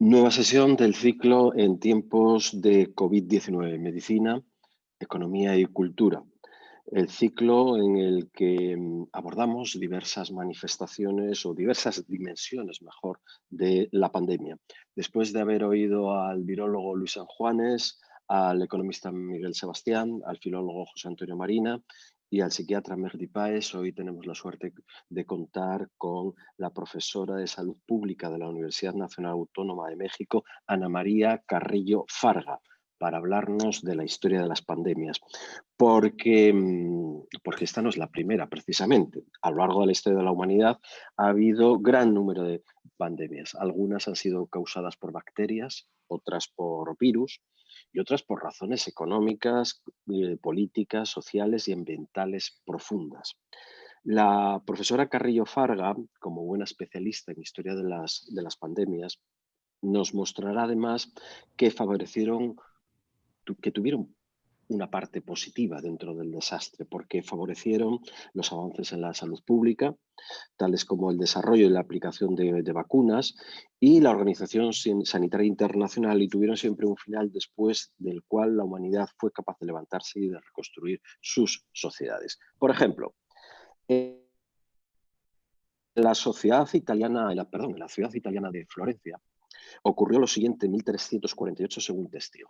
Nueva sesión del ciclo en tiempos de COVID-19, medicina, economía y cultura. El ciclo en el que abordamos diversas manifestaciones o diversas dimensiones, mejor, de la pandemia. Después de haber oído al virólogo Luis San Juanes, al economista Miguel Sebastián, al filólogo José Antonio Marina y al psiquiatra Merdi Páez, hoy tenemos la suerte de contar con la profesora de Salud Pública de la Universidad Nacional Autónoma de México, Ana María Carrillo Farga, para hablarnos de la historia de las pandemias. Porque esta no es la primera, precisamente. A lo largo de la historia de la humanidad ha habido gran número de pandemias. Algunas han sido causadas por bacterias, otras por virus y otras por razones económicas, políticas, sociales y ambientales profundas. La profesora Carrillo Farga, como buena especialista en historia de las pandemias, nos mostrará además que que tuvieron una parte positiva dentro del desastre, porque favorecieron los avances en la salud pública, tales como el desarrollo y la aplicación de vacunas y la Organización Sanitaria Internacional, y tuvieron siempre un final después del cual la humanidad fue capaz de levantarse y de reconstruir sus sociedades. Por ejemplo, en la sociedad italiana, en la ciudad italiana de Florencia, ocurrió lo siguiente en 1348 según testigo.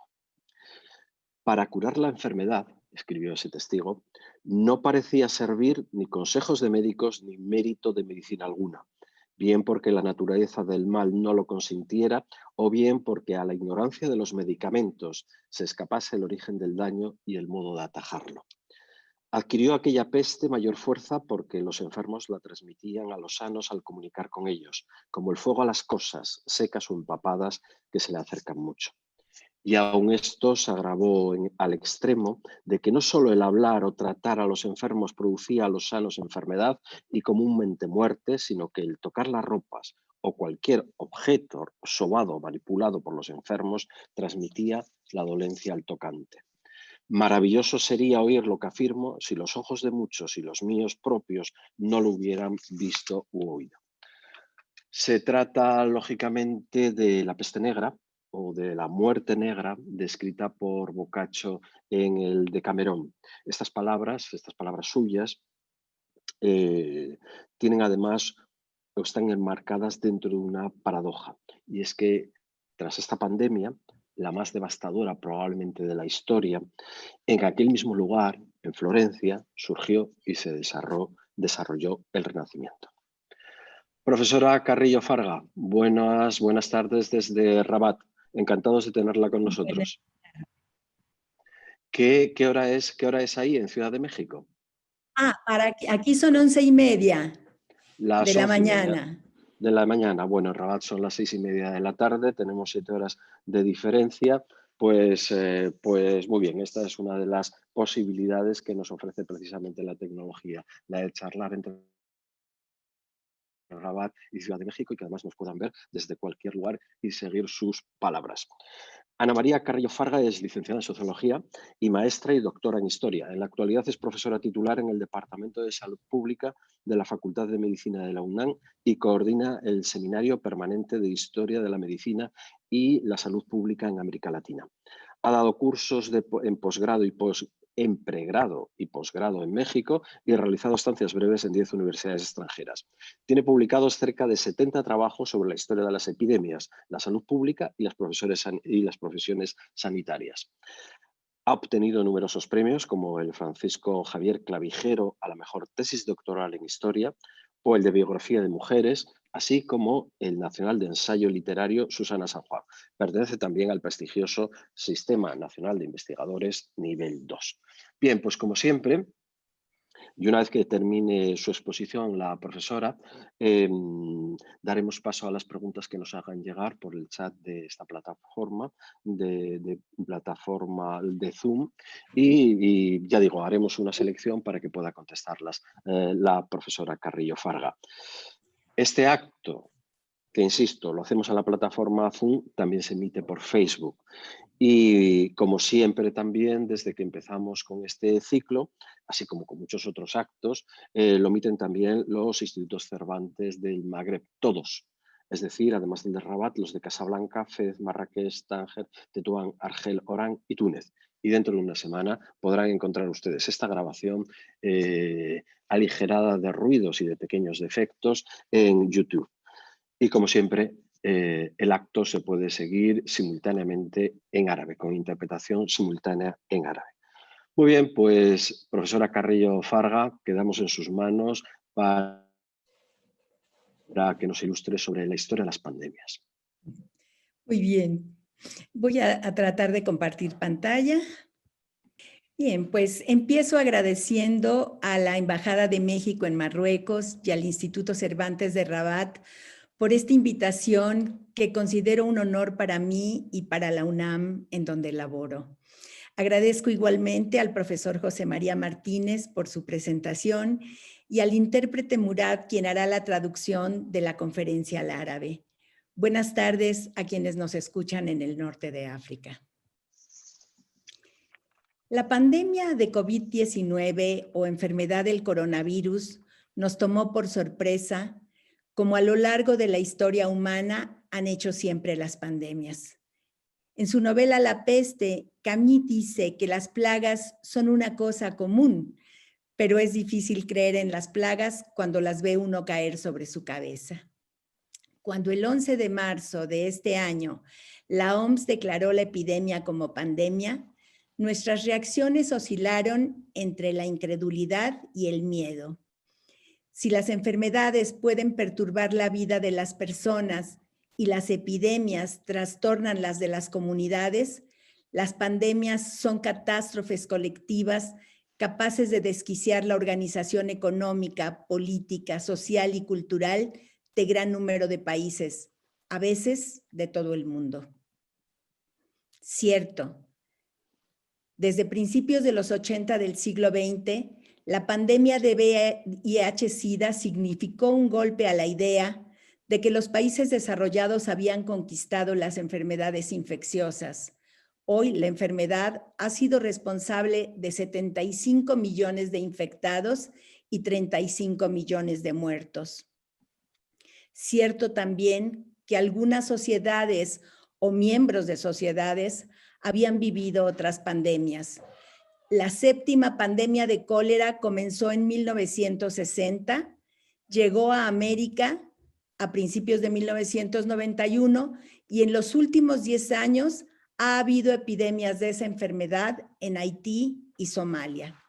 Para curar la enfermedad, escribió ese testigo, no parecía servir ni consejos de médicos ni mérito de medicina alguna, bien porque la naturaleza del mal no lo consintiera o bien porque a la ignorancia de los medicamentos se escapase el origen del daño y el modo de atajarlo. Adquirió aquella peste mayor fuerza porque los enfermos la transmitían a los sanos al comunicar con ellos, como el fuego a las cosas, secas o empapadas, que se le acercan mucho. Y aún esto se agravó al extremo de que no solo el hablar o tratar a los enfermos producía a los sanos enfermedad y comúnmente muerte, sino que el tocar las ropas o cualquier objeto sobado o manipulado por los enfermos transmitía la dolencia al tocante. Maravilloso sería oír lo que afirmo si los ojos de muchos y los míos propios no lo hubieran visto u oído. Se trata, lógicamente, de la peste negra o de la muerte negra descrita por Boccaccio en el Decamerón. Estas palabras suyas, eh, tienen además o están enmarcadas dentro de una paradoja. Y es que tras esta pandemia, la más devastadora probablemente de la historia, en aquel mismo lugar, en Florencia, surgió y se desarrolló el Renacimiento. Profesora Carrillo Farga, buenas tardes desde Rabat. Encantados de tenerla con Buenas. nosotros. Qué hora es ahí en Ciudad de México? Aquí son 11:30 de Las la 11:30 mañana. de la mañana. Bueno, en Rabat son las 6:30 de la tarde, tenemos 7 horas de diferencia. Pues muy bien, esta es una de las posibilidades que nos ofrece precisamente la tecnología, la de charlar entre Rabat y Ciudad de México y que además nos puedan ver desde cualquier lugar y seguir sus palabras. Ana María Carrillo Farga es licenciada en Sociología y maestra y doctora en Historia. En la actualidad es profesora titular en el Departamento de Salud Pública de la Facultad de Medicina de la UNAM y coordina el Seminario Permanente de Historia de la Medicina y la Salud Pública en América Latina. Ha dado cursos en posgrado en pregrado y posgrado en México y ha realizado estancias breves en 10 universidades extranjeras. Tiene publicados cerca de 70 trabajos sobre la historia de las epidemias, la salud pública y las profesiones sanitarias. Ha obtenido numerosos premios como el Francisco Javier Clavijero a la mejor tesis doctoral en historia o el de biografía de mujeres, así como el nacional de ensayo literario Susana San Juan. Pertenece también al prestigioso Sistema Nacional de Investigadores Nivel 2. Bien, pues como siempre, y una vez que termine su exposición la profesora, daremos paso a las preguntas que nos hagan llegar por el chat de esta plataforma, de plataforma de Zoom, y ya digo, haremos una selección para que pueda contestarlas la profesora Carrillo Farga. Este acto, que insisto, lo hacemos en la plataforma Zoom, también se emite por Facebook. Y como siempre también, desde que empezamos con este ciclo, así como con muchos otros actos, lo emiten también los institutos Cervantes del Magreb, todos. Es decir, además del de Rabat, los de Casablanca, Fez, Marrakech, Tánger, Tetuán, Argel, Orán y Túnez. Y dentro de una semana podrán encontrar ustedes esta grabación aligerada de ruidos y de pequeños defectos en YouTube. Y como siempre, el acto se puede seguir simultáneamente en árabe, con interpretación simultánea en árabe. Muy bien, pues profesora Carrillo Farga, quedamos en sus manos para que nos ilustre sobre la historia de las pandemias. Muy bien. Voy a tratar de compartir pantalla. Bien, pues empiezo agradeciendo a la Embajada de México en Marruecos y al Instituto Cervantes de Rabat por esta invitación que considero un honor para mí y para la UNAM, en donde laboro. Agradezco igualmente al profesor José María Martínez por su presentación y al intérprete Murad, quien hará la traducción de la conferencia al árabe. Buenas tardes a quienes nos escuchan en el norte de África. La pandemia de COVID-19 o enfermedad del coronavirus nos tomó por sorpresa, como a lo largo de la historia humana han hecho siempre las pandemias. En su novela La peste, Camus dice que las plagas son una cosa común, pero es difícil creer en las plagas cuando las ve uno caer sobre su cabeza. Cuando el 11 de marzo de este año la OMS declaró la epidemia como pandemia, nuestras reacciones oscilaron entre la incredulidad y el miedo. Si las enfermedades pueden perturbar la vida de las personas y las epidemias trastornan las de las comunidades, las pandemias son catástrofes colectivas capaces de desquiciar la organización económica, política, social y cultural de gran número de países, a veces de todo el mundo. Cierto. Desde principios de los 80 del siglo XX, la pandemia de VIH-Sida significó un golpe a la idea de que los países desarrollados habían conquistado las enfermedades infecciosas. Hoy la enfermedad ha sido responsable de 75 millones de infectados y 35 millones de muertos. Cierto también que algunas sociedades o miembros de sociedades habían vivido otras pandemias. La séptima pandemia de cólera comenzó en 1960, llegó a América a principios de 1991 y en los últimos 10 años ha habido epidemias de esa enfermedad en Haití y Somalia.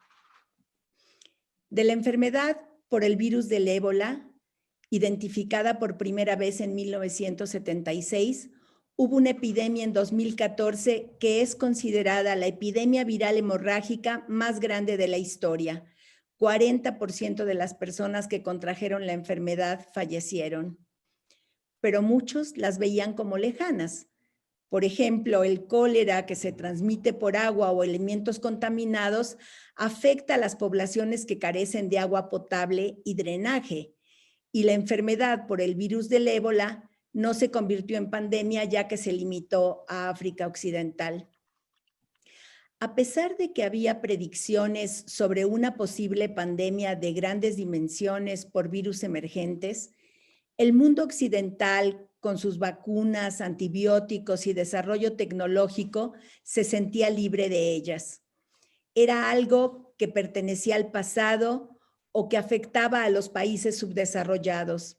De la enfermedad por el virus del ébola, identificada por primera vez en 1976, hubo una epidemia en 2014 que es considerada la epidemia viral hemorrágica más grande de la historia. 40% de las personas que contrajeron la enfermedad fallecieron, pero muchos las veían como lejanas. Por ejemplo, el cólera que se transmite por agua o alimentos contaminados afecta a las poblaciones que carecen de agua potable y drenaje. Y la enfermedad por el virus del ébola no se convirtió en pandemia ya que se limitó a África Occidental. A pesar de que había predicciones sobre una posible pandemia de grandes dimensiones por virus emergentes, el mundo occidental, con sus vacunas, antibióticos y desarrollo tecnológico, se sentía libre de ellas. Era algo que pertenecía al pasado o que afectaba a los países subdesarrollados.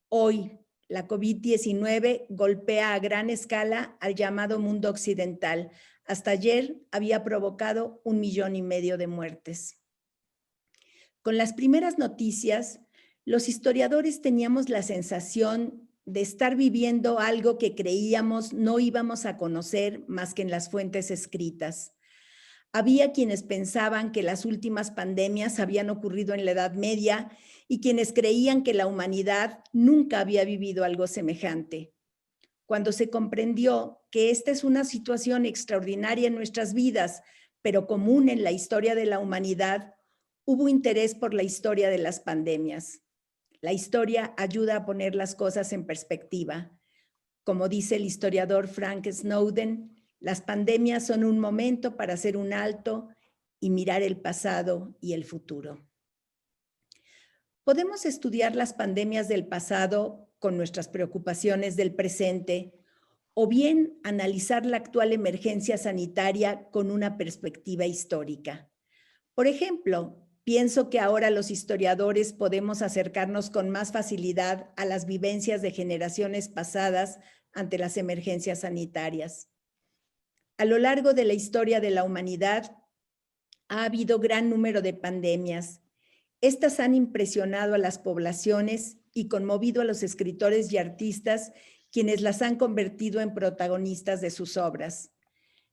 Hoy, la COVID-19 golpea a gran escala al llamado mundo occidental. Hasta ayer había provocado 1,5 millones de muertes. Con las primeras noticias, los historiadores teníamos la sensación de estar viviendo algo que creíamos no íbamos a conocer más que en las fuentes escritas. Había quienes pensaban que las últimas pandemias habían ocurrido en la Edad Media y quienes creían que la humanidad nunca había vivido algo semejante. Cuando se comprendió que esta es una situación extraordinaria en nuestras vidas, pero común en la historia de la humanidad, hubo interés por la historia de las pandemias. La historia ayuda a poner las cosas en perspectiva. Como dice el historiador Frank Snowden, las pandemias son un momento para hacer un alto y mirar el pasado y el futuro. Podemos estudiar las pandemias del pasado con nuestras preocupaciones del presente, o bien analizar la actual emergencia sanitaria con una perspectiva histórica. Por ejemplo, pienso que ahora los historiadores podemos acercarnos con más facilidad a las vivencias de generaciones pasadas ante las emergencias sanitarias. A lo largo de la historia de la humanidad, ha habido gran número de pandemias. Estas han impresionado a las poblaciones y conmovido a los escritores y artistas, quienes las han convertido en protagonistas de sus obras.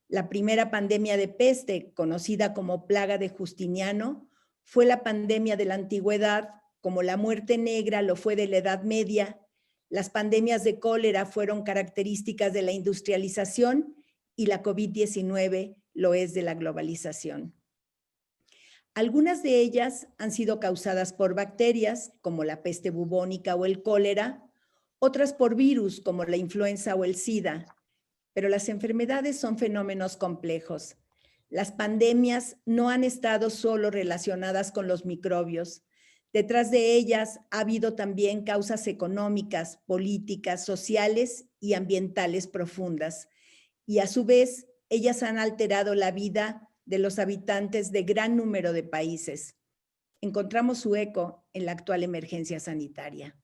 La primera pandemia de peste, conocida como plaga de Justiniano, fue la pandemia de la antigüedad, como la muerte negra lo fue de la Edad Media. Las pandemias de cólera fueron características de la industrialización y la COVID-19 lo es de la globalización. Algunas de ellas han sido causadas por bacterias, como la peste bubónica o el cólera, otras por virus, como la influenza o el SIDA. Pero las enfermedades son fenómenos complejos. Las pandemias no han estado solo relacionadas con los microbios. Detrás de ellas ha habido también causas económicas, políticas, sociales y ambientales profundas. Y a su vez, ellas han alterado la vida de los habitantes de gran número de países. Encontramos su eco en la actual emergencia sanitaria.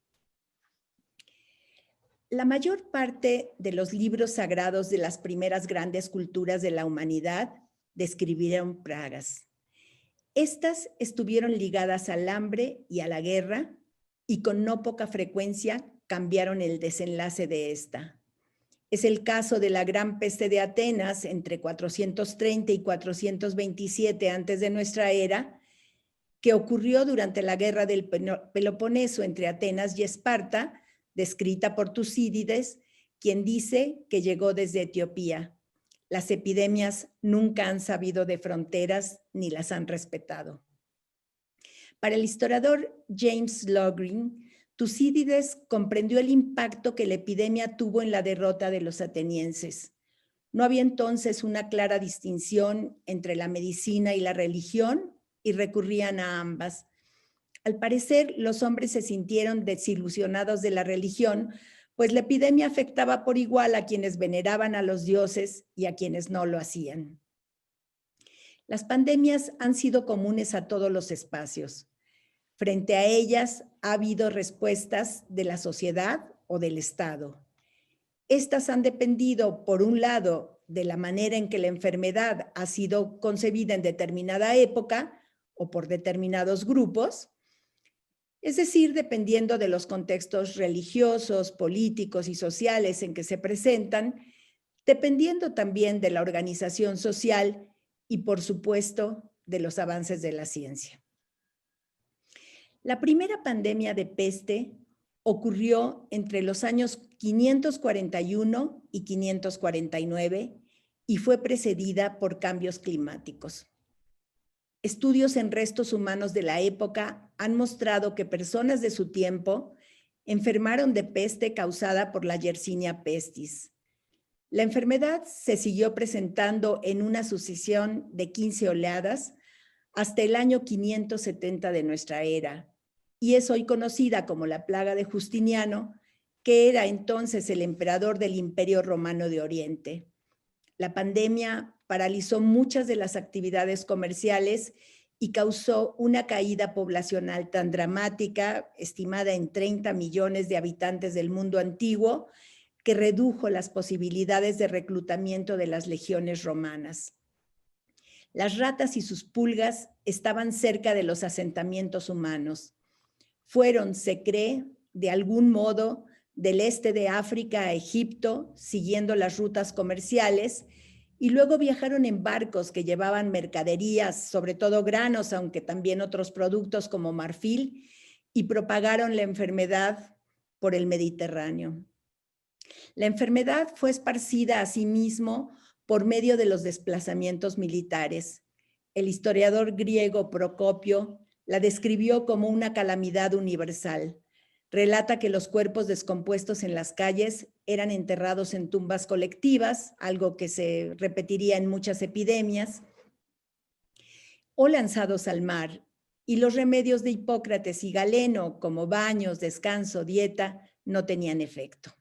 La mayor parte de los libros sagrados de las primeras grandes culturas de la humanidad describieron plagas. Estas estuvieron ligadas al hambre y a la guerra y con no poca frecuencia cambiaron el desenlace de esta. Es el caso de la Gran Peste de Atenas entre 430 y 427 antes de nuestra era, que ocurrió durante la guerra del Peloponeso entre Atenas y Esparta, descrita por Tucídides, quien dice que llegó desde Etiopía. Las epidemias nunca han sabido de fronteras ni las han respetado. Para el historiador James Logren, Tucídides comprendió el impacto que la epidemia tuvo en la derrota de los atenienses. No había entonces una clara distinción entre la medicina y la religión y recurrían a ambas. Al parecer, los hombres se sintieron desilusionados de la religión, pues la epidemia afectaba por igual a quienes veneraban a los dioses y a quienes no lo hacían. Las pandemias han sido comunes a todos los espacios. Frente a ellas ha habido respuestas de la sociedad o del Estado. Estas han dependido, por un lado, de la manera en que la enfermedad ha sido concebida en determinada época o por determinados grupos, es decir, dependiendo de los contextos religiosos, políticos y sociales en que se presentan, dependiendo también de la organización social y, por supuesto, de los avances de la ciencia. La primera pandemia de peste ocurrió entre los años 541 y 549 y fue precedida por cambios climáticos. Estudios en restos humanos de la época han mostrado que personas de su tiempo enfermaron de peste causada por la Yersinia pestis. La enfermedad se siguió presentando en una sucesión de 15 oleadas hasta el año 570 de nuestra era, y es hoy conocida como la plaga de Justiniano, que era entonces el emperador del Imperio Romano de Oriente. La pandemia paralizó muchas de las actividades comerciales y causó una caída poblacional tan dramática, estimada en 30 millones de habitantes del mundo antiguo, que redujo las posibilidades de reclutamiento de las legiones romanas. Las ratas y sus pulgas estaban cerca de los asentamientos humanos. Fueron, se cree, de algún modo, del este de África a Egipto, siguiendo las rutas comerciales, y luego viajaron en barcos que llevaban mercaderías, sobre todo granos, aunque también otros productos como marfil, y propagaron la enfermedad por el Mediterráneo. La enfermedad fue esparcida asimismo por medio de los desplazamientos militares. El historiador griego Procopio la describió como una calamidad universal. Relata que los cuerpos descompuestos en las calles eran enterrados en tumbas colectivas, algo que se repetiría en muchas epidemias, o lanzados al mar, y los remedios de Hipócrates y Galeno, como baños, descanso, dieta, no tenían efecto.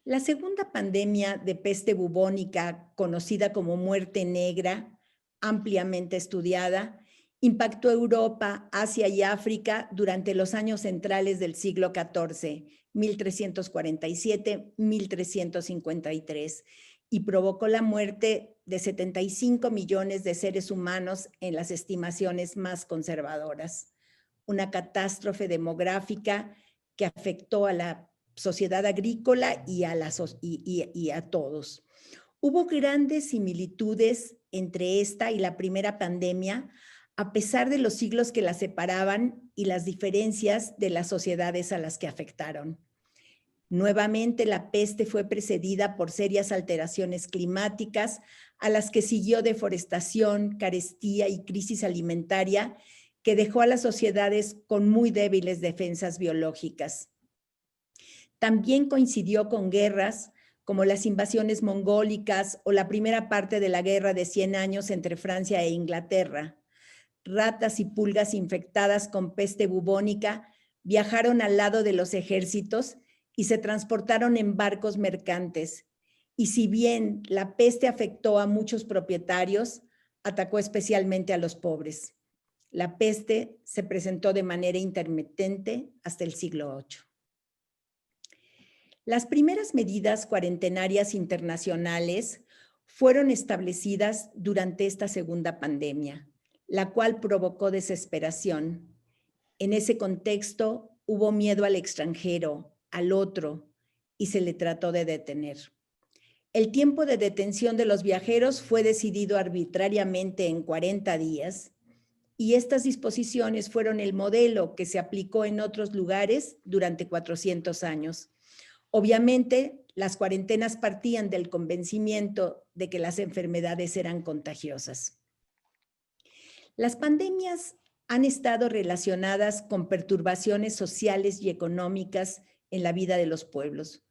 La segunda pandemia de peste bubónica, conocida como muerte negra, ampliamente estudiada, impactó Europa, Asia y África durante los años centrales del siglo XIV, 1347-1353, y provocó la muerte de 75 millones de seres humanos en las estimaciones más conservadoras. Una catástrofe demográfica que afectó a la sociedad agrícola y a todos. Hubo grandes similitudes entre esta y la primera pandemia, a pesar de los siglos que la separaban y las diferencias de las sociedades a las que afectaron. Nuevamente, la peste fue precedida por serias alteraciones climáticas, a las que siguió deforestación, carestía y crisis alimentaria, que dejó a las sociedades con muy débiles defensas biológicas. También coincidió con guerras como las invasiones mongólicas o la primera parte de la Guerra de 100 años entre Francia e Inglaterra. Ratas y pulgas infectadas con peste bubónica viajaron al lado de los ejércitos y se transportaron en barcos mercantes. Y si bien la peste afectó a muchos propietarios, atacó especialmente a los pobres. La peste se presentó de manera intermitente hasta el siglo VIII. Las primeras medidas cuarentenarias internacionales fueron establecidas durante esta segunda pandemia, la cual provocó desesperación. En ese contexto hubo miedo al extranjero, al otro, y se le trató de detener. El tiempo de detención de los viajeros fue decidido arbitrariamente en 40 días, y estas disposiciones fueron el modelo que se aplicó en otros lugares durante 400 años. Obviamente, las cuarentenas partían del convencimiento de que las enfermedades eran contagiosas. Las pandemias han estado relacionadas con perturbaciones sociales y económicas en la vida de los pueblos.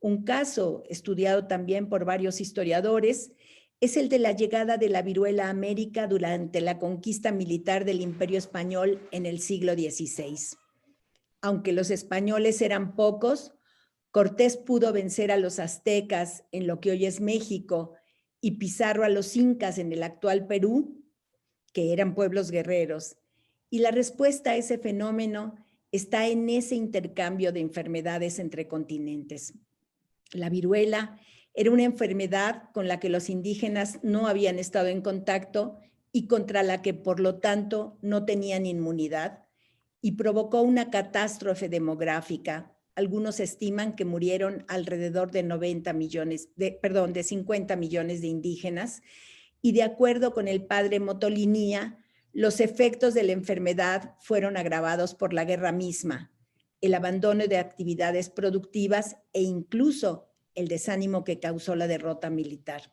Un caso estudiado también por varios historiadores es el de la llegada de la viruela a América durante la conquista militar del Imperio Español en el siglo XVI. Aunque los españoles eran pocos, Cortés pudo vencer a los aztecas en lo que hoy es México y Pizarro a los incas en el actual Perú, que eran pueblos guerreros. Y la respuesta a ese fenómeno está en ese intercambio de enfermedades entre continentes. La viruela era una enfermedad con la que los indígenas no habían estado en contacto y contra la que, por lo tanto, no tenían inmunidad, y provocó una catástrofe demográfica. Algunos estiman que murieron alrededor de 50 millones de indígenas, y de acuerdo con el padre Motolinía, los efectos de la enfermedad fueron agravados por la guerra misma, el abandono de actividades productivas e incluso el desánimo que causó la derrota militar.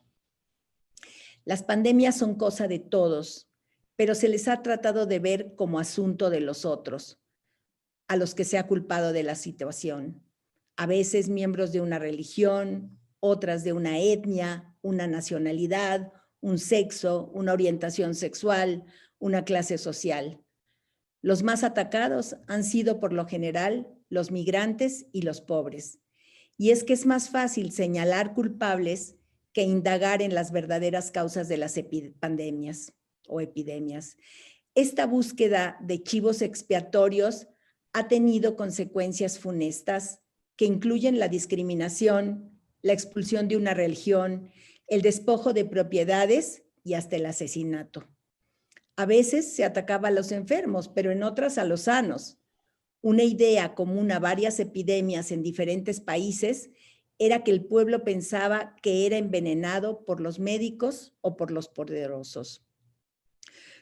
Las pandemias son cosa de todos, pero se les ha tratado de ver como asunto de los otros, a los que se ha culpado de la situación. A veces miembros de una religión, otras de una etnia, una nacionalidad, un sexo, una orientación sexual, una clase social. Los más atacados han sido, por lo general, los migrantes y los pobres. Y es que es más fácil señalar culpables que indagar en las verdaderas causas de las pandemias o epidemias. Esta búsqueda de chivos expiatorios ha tenido consecuencias funestas que incluyen la discriminación, la expulsión de una religión, el despojo de propiedades y hasta el asesinato. A veces se atacaba a los enfermos, pero en otras a los sanos. Una idea común a varias epidemias en diferentes países era que el pueblo pensaba que era envenenado por los médicos o por los poderosos.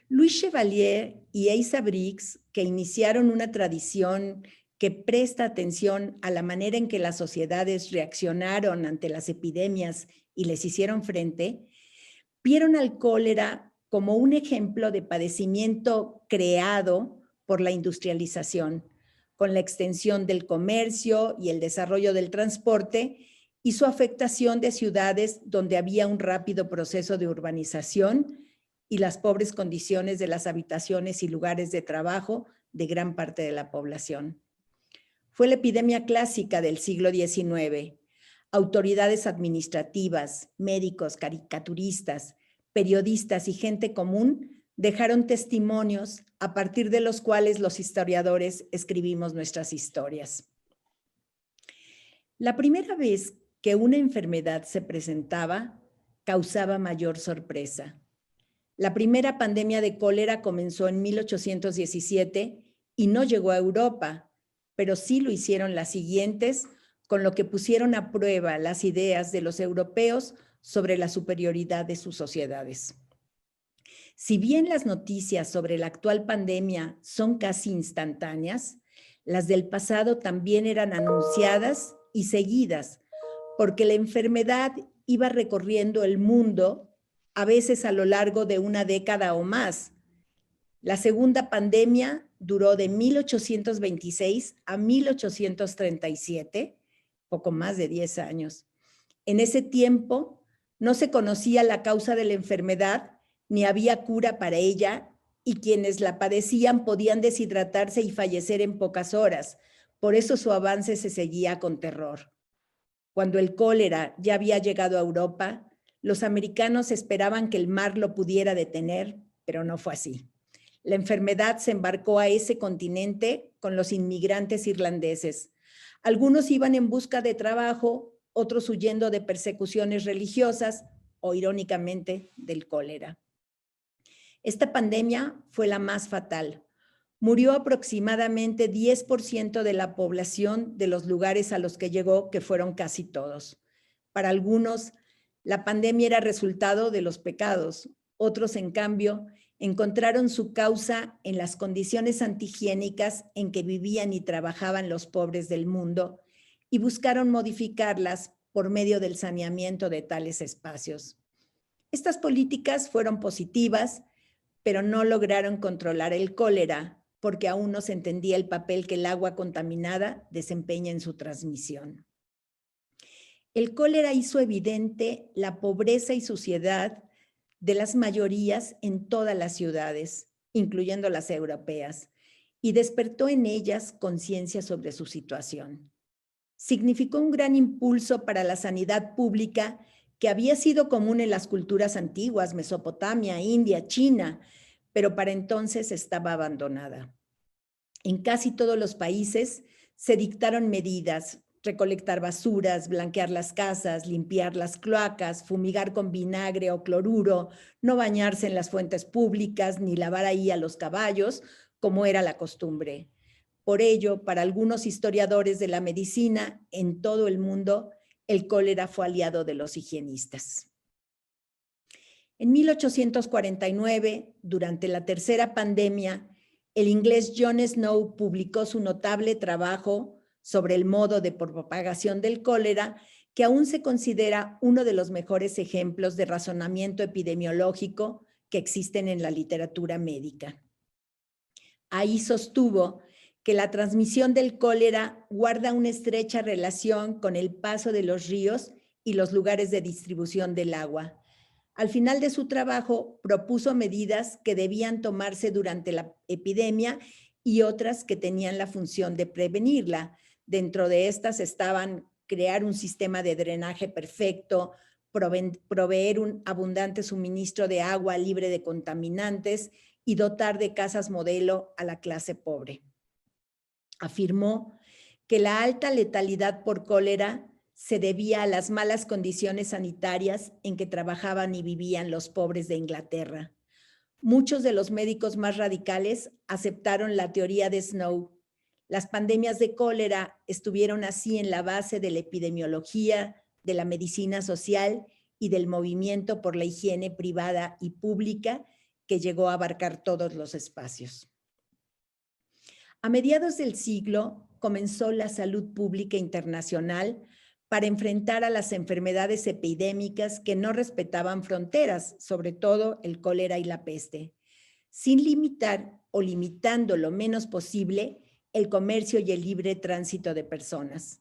Louis Chevalier y Asa Briggs, que iniciaron una tradición que presta atención a la manera en que las sociedades reaccionaron ante las epidemias y les hicieron frente, vieron al cólera como un ejemplo de padecimiento creado por la industrialización, con la extensión del comercio y el desarrollo del transporte y su afectación de ciudades donde había un rápido proceso de urbanización y las pobres condiciones de las habitaciones y lugares de trabajo de gran parte de la población. Fue la epidemia clásica del siglo XIX. Autoridades administrativas, médicos, caricaturistas, periodistas y gente común dejaron testimonios a partir de los cuales los historiadores escribimos nuestras historias. La primera vez que una enfermedad se presentaba, causaba mayor sorpresa. La primera pandemia de cólera comenzó en 1817 y no llegó a Europa, pero sí lo hicieron las siguientes, con lo que pusieron a prueba las ideas de los europeos sobre la superioridad de sus sociedades. Si bien las noticias sobre la actual pandemia son casi instantáneas, las del pasado también eran anunciadas y seguidas, porque la enfermedad iba recorriendo el mundo, a veces a lo largo de una década o más. La segunda pandemia duró de 1826 a 1837, poco más de 10 años. En ese tiempo no se conocía la causa de la enfermedad, ni había cura para ella, y quienes la padecían podían deshidratarse y fallecer en pocas horas. Por eso su avance se seguía con terror. Cuando el cólera ya había llegado a Europa, los americanos esperaban que el mar lo pudiera detener, pero no fue así. La enfermedad se embarcó a ese continente con los inmigrantes irlandeses. Algunos iban en busca de trabajo, otros huyendo de persecuciones religiosas o, irónicamente, del cólera. Esta pandemia fue la más fatal. Murió aproximadamente 10% de la población de los lugares a los que llegó, que fueron casi todos. Para algunos, la pandemia era resultado de los pecados. Otros, en cambio, encontraron su causa en las condiciones antihigiénicas en que vivían y trabajaban los pobres del mundo y buscaron modificarlas por medio del saneamiento de tales espacios. Estas políticas fueron positivas, pero no lograron controlar el cólera, porque aún no se entendía el papel que el agua contaminada desempeña en su transmisión. El cólera hizo evidente la pobreza y suciedad de las mayorías en todas las ciudades, incluyendo las europeas, y despertó en ellas conciencia sobre su situación. Significó un gran impulso para la sanidad pública que había sido común en las culturas antiguas, Mesopotamia, India, China, pero para entonces estaba abandonada. En casi todos los países se dictaron medidas: recolectar basuras, blanquear las casas, limpiar las cloacas, fumigar con vinagre o cloruro, no bañarse en las fuentes públicas ni lavar ahí a los caballos, como era la costumbre. Por ello, para algunos historiadores de la medicina en todo el mundo, el cólera fue aliado de los higienistas. En 1849, durante la tercera pandemia, el inglés John Snow publicó su notable trabajo sobre el modo de propagación del cólera, que aún se considera uno de los mejores ejemplos de razonamiento epidemiológico que existen en la literatura médica. Ahí sostuvo que la transmisión del cólera guarda una estrecha relación con el paso de los ríos y los lugares de distribución del agua. Al final de su trabajo, propuso medidas que debían tomarse durante la epidemia y otras que tenían la función de prevenirla. Dentro de estas estaban crear un sistema de drenaje perfecto, proveer un abundante suministro de agua libre de contaminantes y dotar de casas modelo a la clase pobre. Afirmó que la alta letalidad por cólera se debía a las malas condiciones sanitarias en que trabajaban y vivían los pobres de Inglaterra. Muchos de los médicos más radicales aceptaron la teoría de Snow. Las pandemias de cólera estuvieron así en la base de la epidemiología, de la medicina social y del movimiento por la higiene privada y pública que llegó a abarcar todos los espacios. A mediados del siglo comenzó la salud pública internacional para enfrentar a las enfermedades epidémicas que no respetaban fronteras, sobre todo el cólera y la peste, sin limitar o limitando lo menos posible el comercio y el libre tránsito de personas.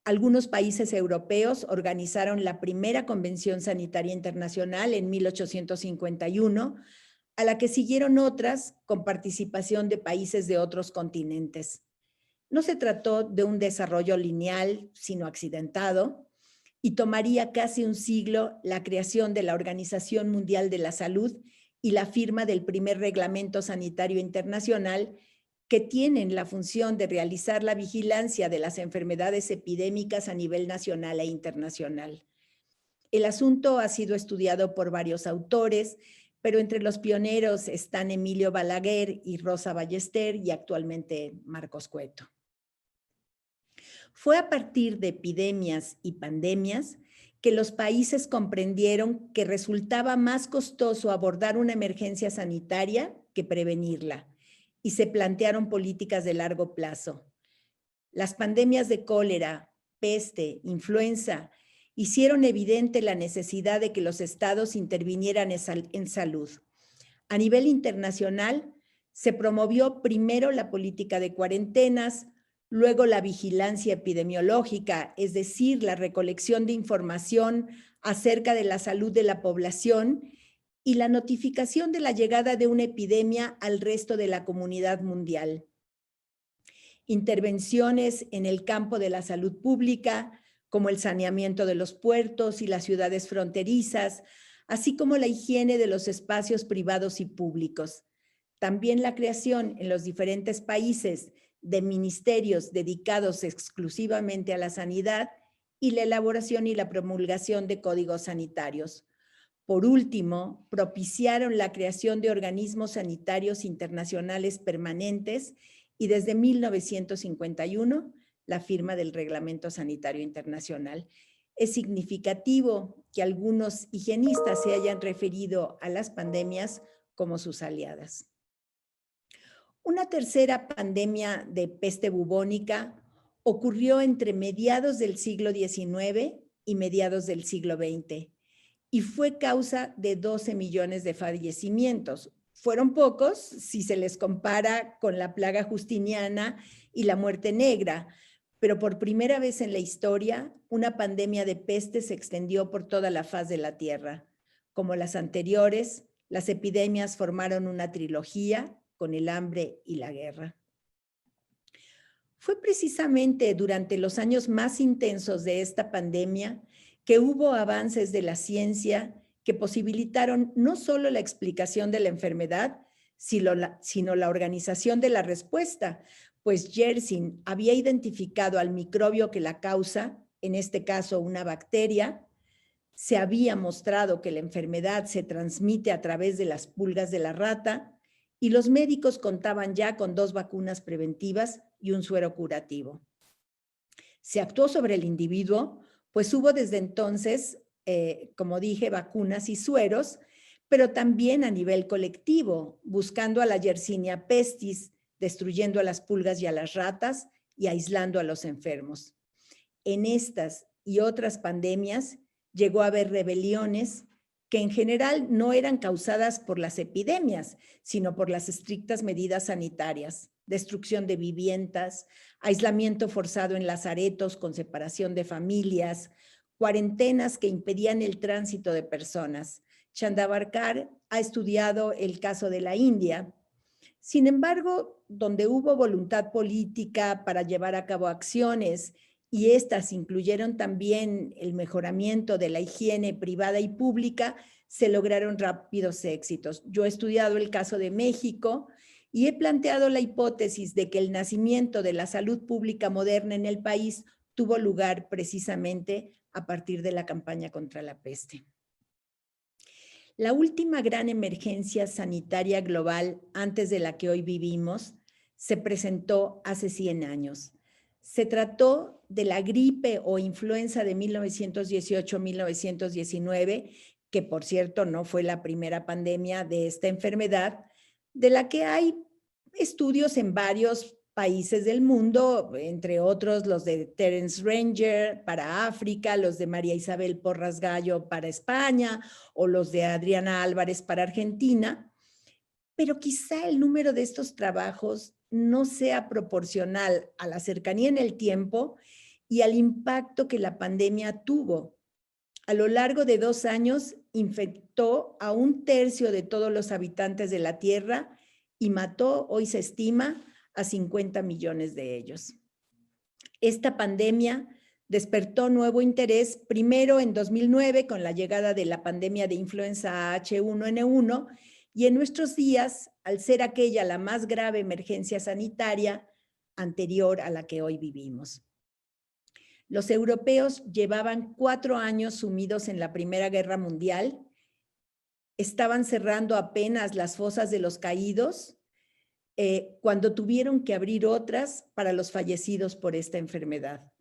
Algunos países europeos organizaron la primera Convención Sanitaria Internacional en 1851, a la que siguieron otras con participación de países de otros continentes. No se trató de un desarrollo lineal, sino accidentado, y tomaría casi un siglo la creación de la Organización Mundial de la Salud y la firma del primer Reglamento Sanitario Internacional, que tienen la función de realizar la vigilancia de las enfermedades epidémicas a nivel nacional e internacional. El asunto ha sido estudiado por varios autores, pero entre los pioneros están Emilio Balaguer y Rosa Ballester y actualmente Marcos Cueto. Fue a partir de epidemias y pandemias que los países comprendieron que resultaba más costoso abordar una emergencia sanitaria que prevenirla, y se plantearon políticas de largo plazo. Las pandemias de cólera, peste, influenza hicieron evidente la necesidad de que los estados intervinieran en salud. A nivel internacional, se promovió primero la política de cuarentenas, luego la vigilancia epidemiológica, es decir, la recolección de información acerca de la salud de la población y la notificación de la llegada de una epidemia al resto de la comunidad mundial. Intervenciones en el campo de la salud pública, como el saneamiento de los puertos y las ciudades fronterizas, así como la higiene de los espacios privados y públicos. También la creación en los diferentes países de ministerios dedicados exclusivamente a la sanidad y la elaboración y la promulgación de códigos sanitarios. Por último, propiciaron la creación de organismos sanitarios internacionales permanentes y desde 1951 la firma del Reglamento Sanitario Internacional. Es significativo que algunos higienistas se hayan referido a las pandemias como sus aliadas. Una tercera pandemia de peste bubónica ocurrió entre mediados del siglo XIX y mediados del siglo XX y fue causa de 12 millones de fallecimientos. Fueron pocos si se les compara con la plaga justiniana y la muerte negra, pero por primera vez en la historia, una pandemia de peste se extendió por toda la faz de la Tierra. Como las anteriores, las epidemias formaron una trilogía con el hambre y la guerra. Fue precisamente durante los años más intensos de esta pandemia que hubo avances de la ciencia que posibilitaron no solo la explicación de la enfermedad, sino la organización de la respuesta, pues Yersin había identificado al microbio que la causa, en este caso una bacteria. Se había mostrado que la enfermedad se transmite a través de las pulgas de la rata y los médicos contaban ya con 2 vacunas preventivas y un suero curativo. Se actuó sobre el individuo, pues hubo desde entonces, como dije, vacunas y sueros, pero también a nivel colectivo, buscando a la Yersinia pestis, destruyendo a las pulgas y a las ratas y aislando a los enfermos. En estas y otras pandemias llegó a haber rebeliones que en general no eran causadas por las epidemias, sino por las estrictas medidas sanitarias, destrucción de viviendas, aislamiento forzado en lazaretos con separación de familias, cuarentenas que impedían el tránsito de personas. Chandavarkar ha estudiado el caso de la India. Sin embargo, donde hubo voluntad política para llevar a cabo acciones, y estas incluyeron también el mejoramiento de la higiene privada y pública, se lograron rápidos éxitos. Yo he estudiado el caso de México y he planteado la hipótesis de que el nacimiento de la salud pública moderna en el país tuvo lugar precisamente a partir de la campaña contra la peste. La última gran emergencia sanitaria global antes de la que hoy vivimos se presentó hace 100 años. Se trató de la gripe o influenza de 1918-1919, que por cierto no fue la primera pandemia de esta enfermedad, de la que hay estudios en varios países del mundo, entre otros los de Terence Ranger para África, los de María Isabel Porras Gallo para España o los de Adriana Álvarez para Argentina, pero quizá el número de estos trabajos no sea proporcional a la cercanía en el tiempo y al impacto que la pandemia tuvo. A lo largo de 2 años, infectó a 1/3 de todos los habitantes de la Tierra y mató, hoy se estima, a 50 millones de ellos. Esta pandemia despertó nuevo interés, primero en 2009 con la llegada de la pandemia de influenza H1N1 y en nuestros días, al ser aquella la más grave emergencia sanitaria anterior a la que hoy vivimos. Los europeos llevaban 4 años sumidos en la Primera Guerra Mundial, estaban cerrando apenas las fosas de los caídos cuando tuvieron que abrir otras para los fallecidos por esta enfermedad.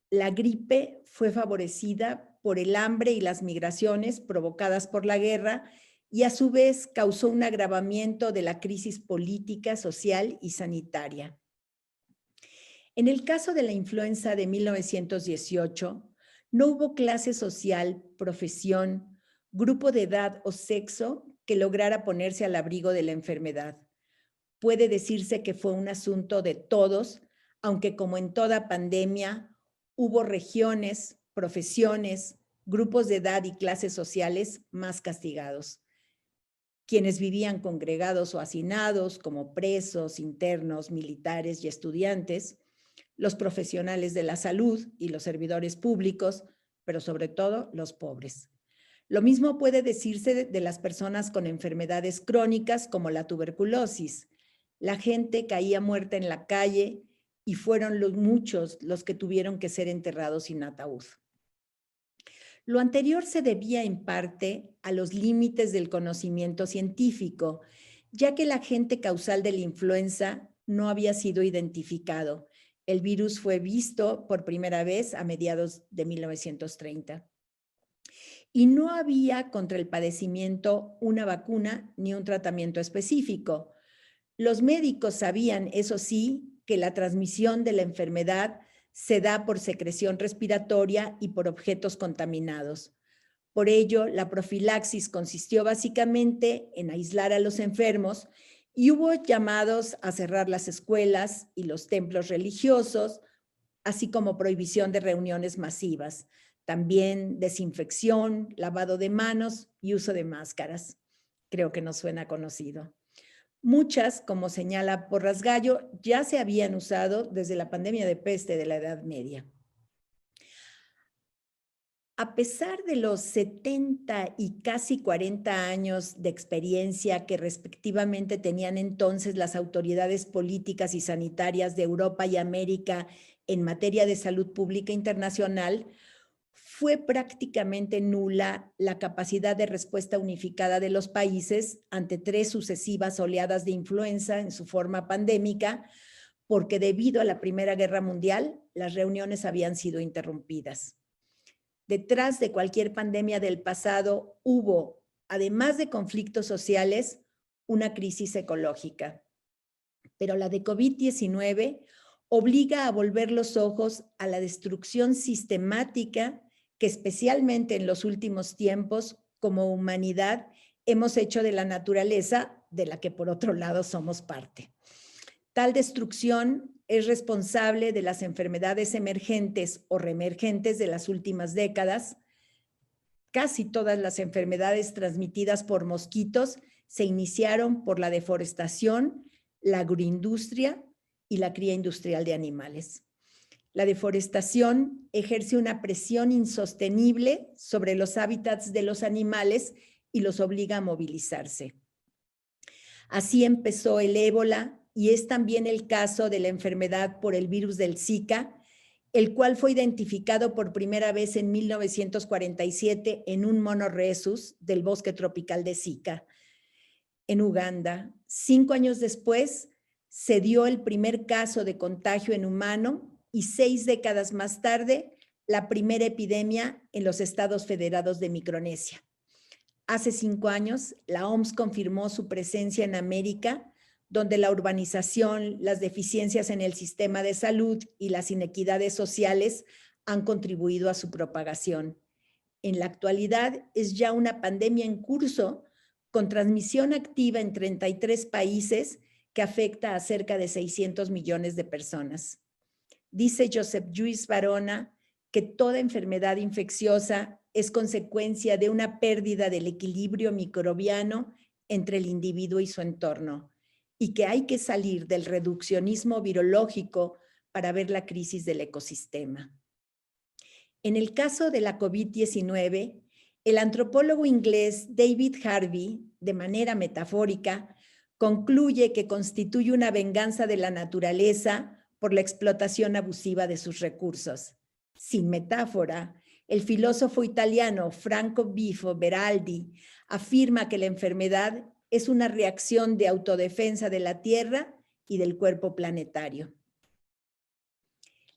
La gripe fue favorecida por el hambre y las migraciones provocadas por la guerra y a su vez causó un agravamiento de la crisis política, social y sanitaria. En el caso de la influenza de 1918, no hubo clase social, profesión, grupo de edad o sexo que lograra ponerse al abrigo de la enfermedad. Puede decirse que fue un asunto de todos, aunque como en toda pandemia, hubo regiones, profesiones, grupos de edad y clases sociales más castigados. Quienes vivían congregados o hacinados, como presos, internos, militares y estudiantes, los profesionales de la salud y los servidores públicos, pero sobre todo los pobres. Lo mismo puede decirse de las personas con enfermedades crónicas como la tuberculosis. La gente caía muerta en la calle y fueron muchos los que tuvieron que ser enterrados sin ataúd. Lo anterior se debía en parte a los límites del conocimiento científico, ya que el agente causal de la influenza no había sido identificado. El virus fue visto por primera vez a mediados de 1930. Y no había contra el padecimiento una vacuna ni un tratamiento específico. Los médicos sabían, eso sí, que la transmisión de la enfermedad se da por secreción respiratoria y por objetos contaminados. Por ello, la profilaxis consistió básicamente en aislar a los enfermos y hubo llamados a cerrar las escuelas y los templos religiosos, así como prohibición de reuniones masivas. También desinfección, lavado de manos y uso de máscaras. Creo que nos suena conocido. Muchas, como señala Porras Gallo, ya se habían usado desde la pandemia de peste de la Edad Media. A pesar de los 70 y casi 40 años de experiencia que respectivamente tenían entonces las autoridades políticas y sanitarias de Europa y América en materia de salud pública internacional, fue prácticamente nula la capacidad de respuesta unificada de los países ante 3 sucesivas oleadas de influenza en su forma pandémica, porque debido a la Primera Guerra Mundial, las reuniones habían sido interrumpidas. Detrás de cualquier pandemia del pasado hubo, además de conflictos sociales, una crisis ecológica. Pero la de COVID-19 obliga a volver los ojos a la destrucción sistemática que especialmente en los últimos tiempos, como humanidad, hemos hecho de la naturaleza, de la que por otro lado somos parte. Tal destrucción es responsable de las enfermedades emergentes o reemergentes de las últimas décadas. Casi todas las enfermedades transmitidas por mosquitos se iniciaron por la deforestación, la agroindustria y la cría industrial de animales. La deforestación ejerce una presión insostenible sobre los hábitats de los animales y los obliga a movilizarse. Así empezó el ébola y es también el caso de la enfermedad por el virus del Zika, el cual fue identificado por primera vez en 1947 en un mono rhesus del bosque tropical de Zika, en Uganda. 5 años después, se dio el primer caso de contagio en humano y 6 décadas más tarde, la primera epidemia en los Estados Federados de Micronesia. Hace 5 años, la OMS confirmó su presencia en América, donde la urbanización, las deficiencias en el sistema de salud y las inequidades sociales han contribuido a su propagación. En la actualidad, es ya una pandemia en curso con transmisión activa en 33 países que afecta a cerca de 600 millones de personas. Dice Josep Lluís Barona que toda enfermedad infecciosa es consecuencia de una pérdida del equilibrio microbiano entre el individuo y su entorno, y que hay que salir del reduccionismo virológico para ver la crisis del ecosistema. En el caso de la COVID-19, el antropólogo inglés David Harvey, de manera metafórica, concluye que constituye una venganza de la naturaleza por la explotación abusiva de sus recursos. Sin metáfora, el filósofo italiano Franco Bifo Beraldi afirma que la enfermedad es una reacción de autodefensa de la Tierra y del cuerpo planetario.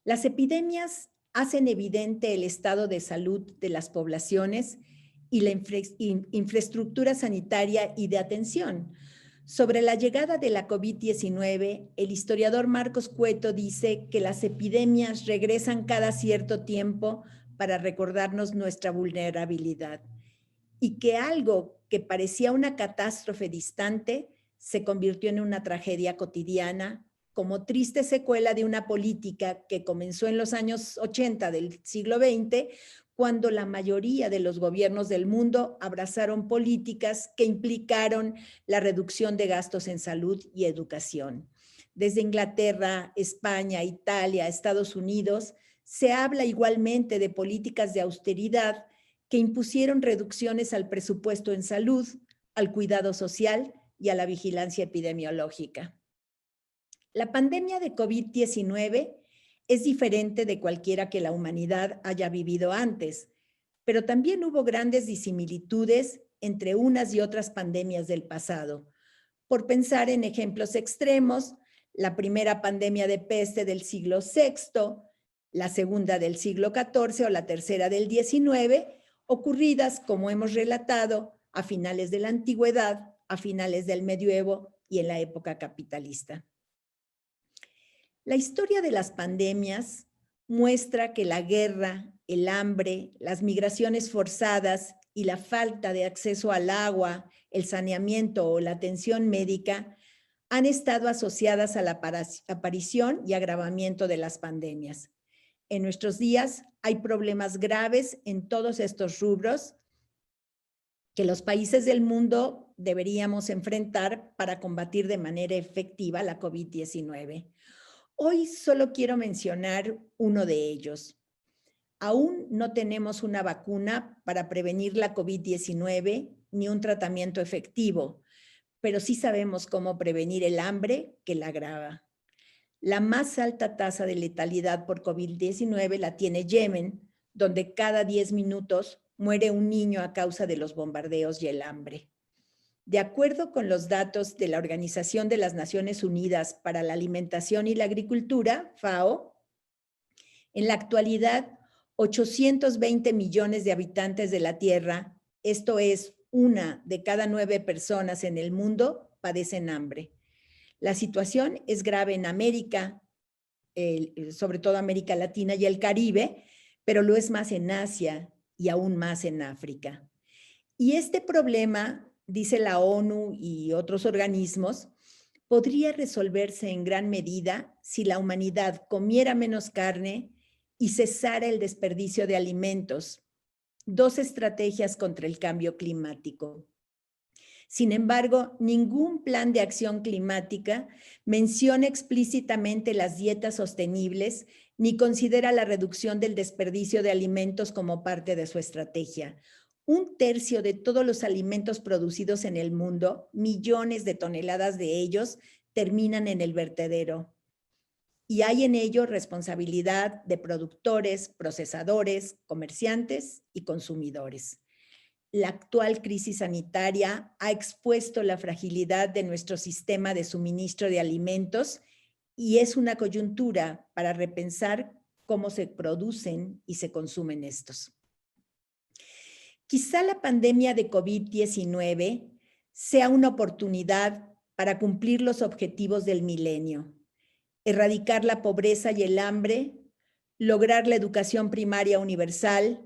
Las epidemias hacen evidente el estado de salud de las poblaciones y la infraestructura sanitaria y de atención. Sobre la llegada de la COVID-19, el historiador Marcos Cueto dice que las epidemias regresan cada cierto tiempo para recordarnos nuestra vulnerabilidad y que algo que parecía una catástrofe distante se convirtió en una tragedia cotidiana como triste secuela de una política que comenzó en los años 80 del siglo XX, cuando la mayoría de los gobiernos del mundo abrazaron políticas que implicaron la reducción de gastos en salud y educación. Desde Inglaterra, España, Italia, Estados Unidos, se habla igualmente de políticas de austeridad que impusieron reducciones al presupuesto en salud, al cuidado social y a la vigilancia epidemiológica. La pandemia de COVID-19 es diferente de cualquiera que la humanidad haya vivido antes, pero también hubo grandes disimilitudes entre unas y otras pandemias del pasado. Por pensar en ejemplos extremos, la primera pandemia de peste del siglo VI, la segunda del siglo XIV o la tercera del XIX, ocurridas, como hemos relatado, a finales de la antigüedad, a finales del medioevo y en la época capitalista. La historia de las pandemias muestra que la guerra, el hambre, las migraciones forzadas y la falta de acceso al agua, el saneamiento o la atención médica han estado asociadas a la aparición y agravamiento de las pandemias. En nuestros días hay problemas graves en todos estos rubros que los países del mundo deberíamos enfrentar para combatir de manera efectiva la COVID-19. Hoy solo quiero mencionar uno de ellos. Aún no tenemos una vacuna para prevenir la COVID-19 ni un tratamiento efectivo, pero sí sabemos cómo prevenir el hambre que la agrava. La más alta tasa de letalidad por COVID-19 la tiene Yemen, donde cada 10 minutos muere un niño a causa de los bombardeos y el hambre. De acuerdo con los datos de la Organización de las Naciones Unidas para la Alimentación y la Agricultura, FAO, en la actualidad, 820 millones de habitantes de la Tierra, esto es, 1 de cada 9 personas en el mundo, padecen hambre. La situación es grave en América, sobre todo América Latina y el Caribe, pero lo es más en Asia y aún más en África. Y este problema, dice la ONU y otros organismos, podría resolverse en gran medida si la humanidad comiera menos carne y cesara el desperdicio de alimentos, 2 estrategias contra el cambio climático. Sin embargo, ningún plan de acción climática menciona explícitamente las dietas sostenibles ni considera la reducción del desperdicio de alimentos como parte de su estrategia. 1/3 de todos los alimentos producidos en el mundo, millones de toneladas de ellos, terminan en el vertedero. Y hay en ello responsabilidad de productores, procesadores, comerciantes y consumidores. La actual crisis sanitaria ha expuesto la fragilidad de nuestro sistema de suministro de alimentos y es una coyuntura para repensar cómo se producen y se consumen estos. Quizá la pandemia de COVID-19 sea una oportunidad para cumplir los objetivos del milenio, erradicar la pobreza y el hambre, lograr la educación primaria universal,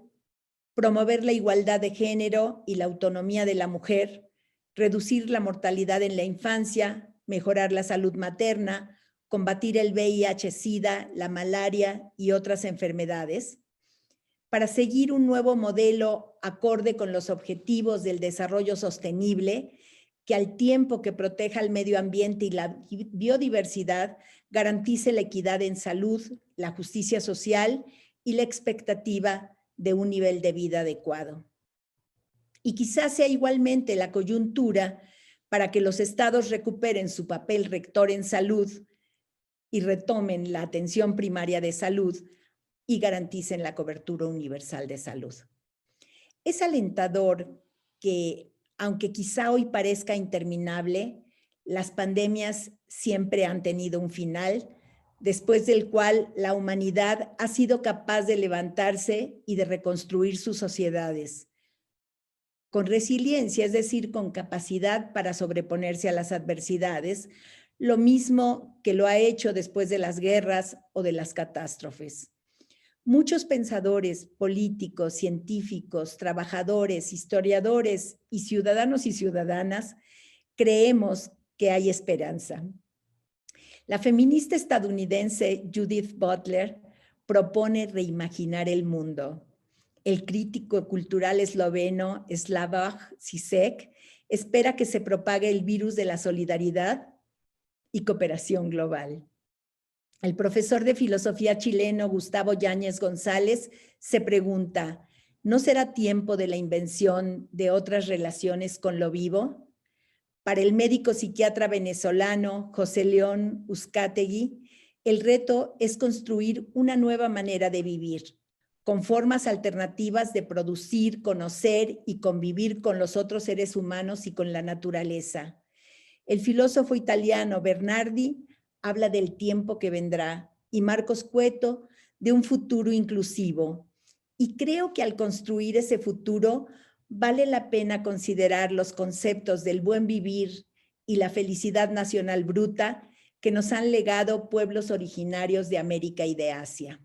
promover la igualdad de género y la autonomía de la mujer, reducir la mortalidad en la infancia, mejorar la salud materna, combatir el VIH-Sida, la malaria y otras enfermedades, para seguir un nuevo modelo acorde con los objetivos del desarrollo sostenible que al tiempo que proteja el medio ambiente y la biodiversidad, garantice la equidad en salud, la justicia social y la expectativa de un nivel de vida adecuado. Y quizás sea igualmente la coyuntura para que los estados recuperen su papel rector en salud y retomen la atención primaria de salud y garanticen la cobertura universal de salud. Es alentador que, aunque quizá hoy parezca interminable, las pandemias siempre han tenido un final, después del cual la humanidad ha sido capaz de levantarse y de reconstruir sus sociedades con resiliencia, es decir, con capacidad para sobreponerse a las adversidades, lo mismo que lo ha hecho después de las guerras o de las catástrofes. Muchos pensadores, políticos, científicos, trabajadores, historiadores y ciudadanas creemos que hay esperanza. La feminista estadounidense Judith Butler propone reimaginar el mundo. El crítico cultural esloveno Slavoj Žižek espera que se propague el virus de la solidaridad y cooperación global. El profesor de filosofía chileno Gustavo Yáñez González se pregunta, ¿no será tiempo de la invención de otras relaciones con lo vivo? Para el médico psiquiatra venezolano José León Uzcategui, el reto es construir una nueva manera de vivir, con formas alternativas de producir, conocer y convivir con los otros seres humanos y con la naturaleza. El filósofo italiano Bernardi habla del tiempo que vendrá y Marcos Cueto de un futuro inclusivo. Y creo que al construir ese futuro vale la pena considerar los conceptos del buen vivir y la felicidad nacional bruta que nos han legado pueblos originarios de América y de Asia.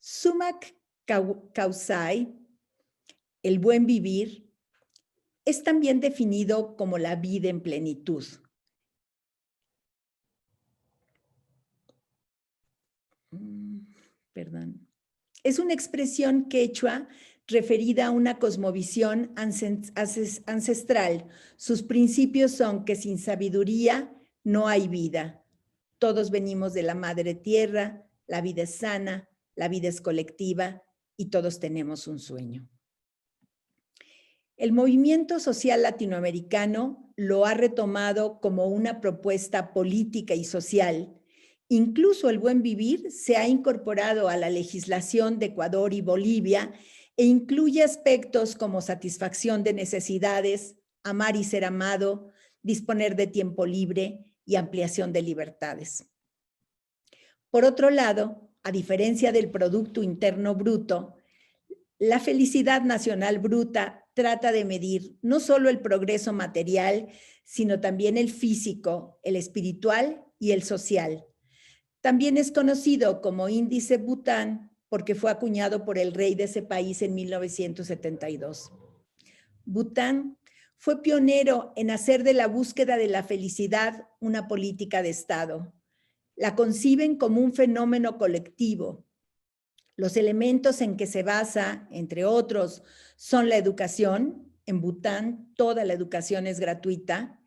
Sumak Kawsay, el buen vivir, es también definido como la vida en plenitud. Perdón. Es una expresión quechua referida a una cosmovisión ancestral. Sus principios son que sin sabiduría no hay vida. Todos venimos de la madre tierra, la vida es sana, la vida es colectiva y todos tenemos un sueño. El movimiento social latinoamericano lo ha retomado como una propuesta política y social. Incluso el buen vivir se ha incorporado a la legislación de Ecuador y Bolivia e incluye aspectos como satisfacción de necesidades, amar y ser amado, disponer de tiempo libre y ampliación de libertades. Por otro lado, a diferencia del Producto Interno Bruto, la felicidad nacional bruta trata de medir no solo el progreso material, sino también el físico, el espiritual y el social. También es conocido como Índice Bután porque fue acuñado por el rey de ese país en 1972. Bután fue pionero en hacer de la búsqueda de la felicidad una política de Estado. La conciben como un fenómeno colectivo. Los elementos en que se basa, entre otros, son la educación. En Bután, toda la educación es gratuita.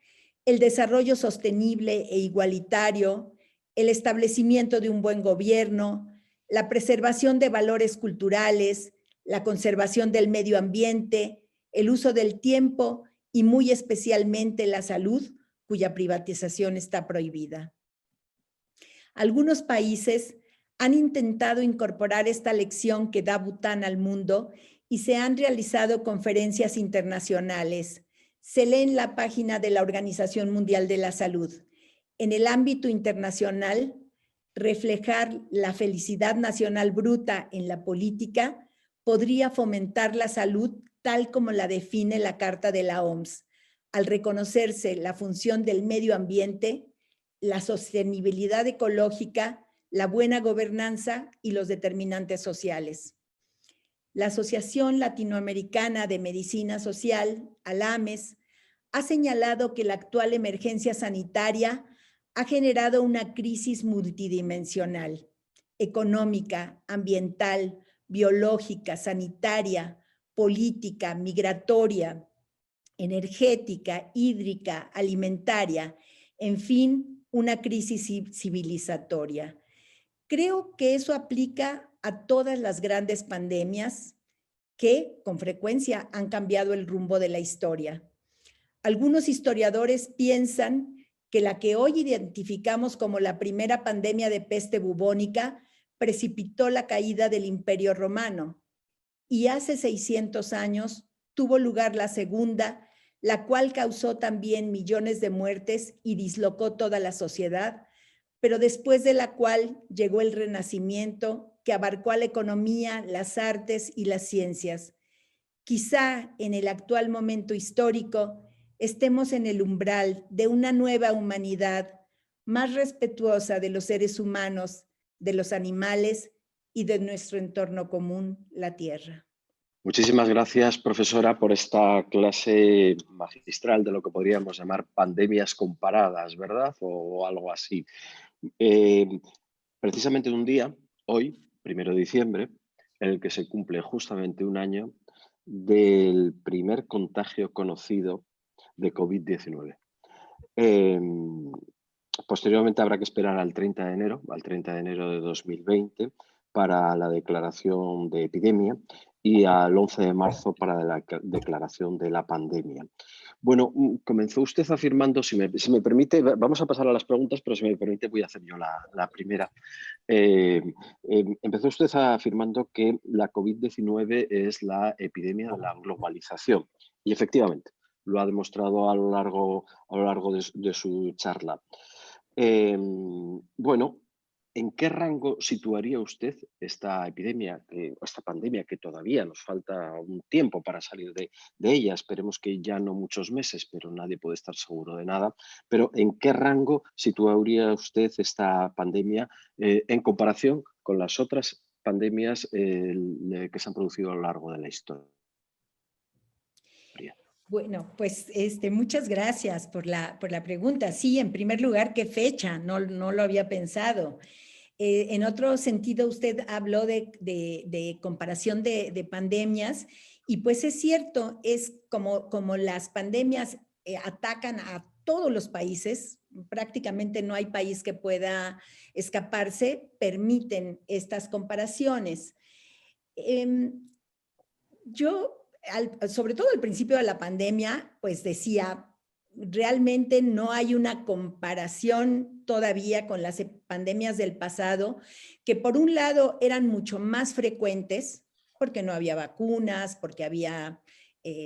El desarrollo sostenible e igualitario, el establecimiento de un buen gobierno, la preservación de valores culturales, la conservación del medio ambiente, el uso del tiempo y muy especialmente la salud, cuya privatización está prohibida. Algunos países han intentado incorporar esta lección que da Bután al mundo y se han realizado conferencias internacionales. Se lee en la página de la Organización Mundial de la Salud. En el ámbito internacional, reflejar la felicidad nacional bruta en la política podría fomentar la salud tal como la define la Carta de la OMS, al reconocerse la función del medio ambiente, la sostenibilidad ecológica, la buena gobernanza y los determinantes sociales. La Asociación Latinoamericana de Medicina Social, ALAMES, ha señalado que la actual emergencia sanitaria ha generado una crisis multidimensional, económica, ambiental, biológica, sanitaria, política, migratoria, energética, hídrica, alimentaria, en fin, una crisis civilizatoria. Creo que eso aplica a todas las grandes pandemias que con frecuencia han cambiado el rumbo de la historia. Algunos historiadores piensan que la que hoy identificamos como la primera pandemia de peste bubónica precipitó la caída del Imperio Romano y hace 600 años tuvo lugar la segunda, la cual causó también millones de muertes y dislocó toda la sociedad, pero después de la cual llegó el Renacimiento, que abarcó a la economía, las artes y las ciencias. Quizá en el actual momento histórico estemos en el umbral de una nueva humanidad más respetuosa de los seres humanos, de los animales y de nuestro entorno común, la Tierra. Muchísimas gracias, profesora, por esta clase magistral de lo que podríamos llamar pandemias comparadas, ¿verdad? O algo así. Precisamente un día, hoy, 1 de diciembre, en el que se cumple justamente un año del primer contagio conocido de COVID-19. Posteriormente habrá que esperar al 30 de enero de 2020, para la declaración de epidemia y al 11 de marzo para la declaración de la pandemia. Bueno, comenzó usted afirmando, si me permite, vamos a pasar a las preguntas, pero si me permite voy a hacer yo la primera. Empezó usted afirmando que la COVID-19 es la epidemia de la globalización y efectivamente lo ha demostrado a lo largo de su charla. Bueno, ¿en qué rango situaría usted esta epidemia, esta pandemia, que todavía nos falta un tiempo para salir de ella? Esperemos que ya no muchos meses, pero nadie puede estar seguro de nada. Pero ¿en qué rango situaría usted esta pandemia en comparación con las otras pandemias que se han producido a lo largo de la historia? Bueno, pues muchas gracias por la pregunta. Sí, en primer lugar, ¿qué fecha? No lo había pensado. En otro sentido, usted habló de comparación de pandemias y pues es cierto, es como las pandemias atacan a todos los países, prácticamente no hay país que pueda escaparse, permiten estas comparaciones. Yo, sobre todo al principio de la pandemia, pues decía, realmente no hay una comparación todavía con las pandemias del pasado, que por un lado eran mucho más frecuentes, porque no había vacunas, porque había